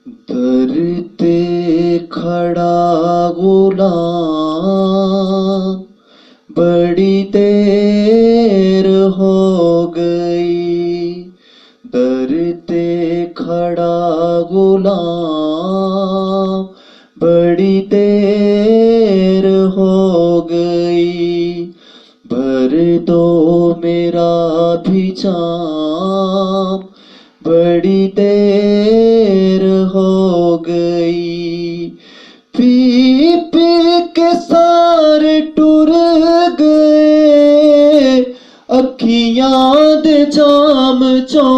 दर ते खड़ा गुलाम, बड़ी देर हो गई। दर ते खड़ा गुलाम, बड़ी देर हो गई। भर दो मेरा भी जाम, बड़ी देर हो गई। पी पी के सारे टुर गए, अखियां दे जाम चों।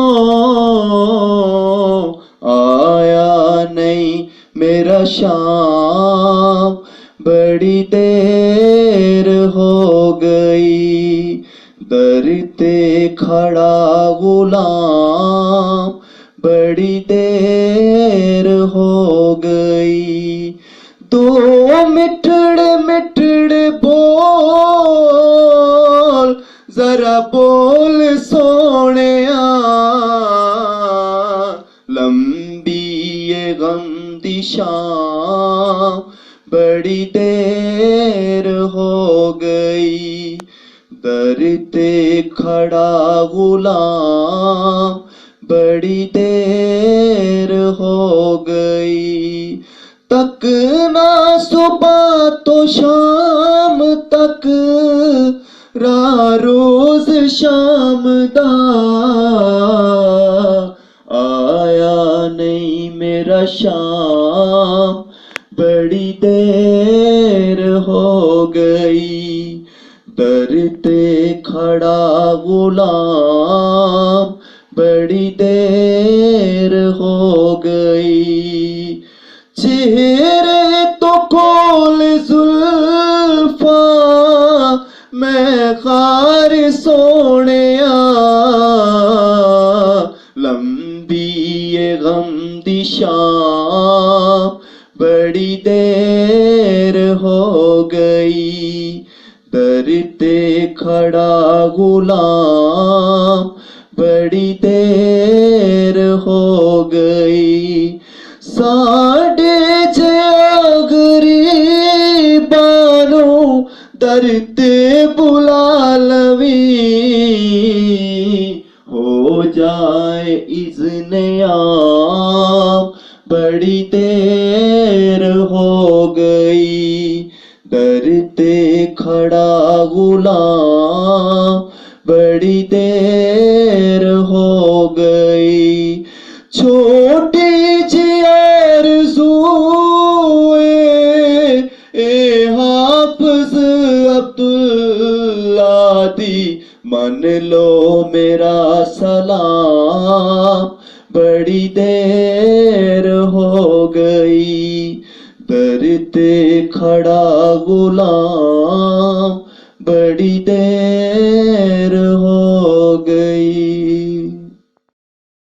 आया नहीं मेरा शाम, बड़ी देर हो गई। दर ते खड़ा गुलाम, बड़ी देर हो गई। दो मिठड़े मिठड़े बोल, जरा बोल सोहणिया। लंबी ये गम दी शाम, बड़ी देर हो गई। दर ते खड़ा गुलाम, बड़ी देर हो गई। तक ना सुबह तो शाम तक, रोज शाम दा। आया नहीं मेरा शाम, बड़ी देर हो गई। दर ते खड़ा गुलाम, बड़ी देर हो गई। चेहरे तो खोल जुल्फा, मैं खार सोहणिया। लंबी ये गम दी शाम, बड़ी देर हो गई। दर ते खड़ा गुलाम, बड़ी देर हो गई। साढ़े जे गरीबानू दर ते बुला लवी। हो जाए इज़्ने आम, बड़ी देर हो गई। दर ते खड़ा गुलाम, बड़ी देर हो गई। छोटी जी आरज़ूए ए हाफ़िज़ अब्दुल्ला दी, मन लो मेरा सलाम, बड़ी देर हो गई। दर ते खड़ा गुलाम, बड़ी देर हो गई।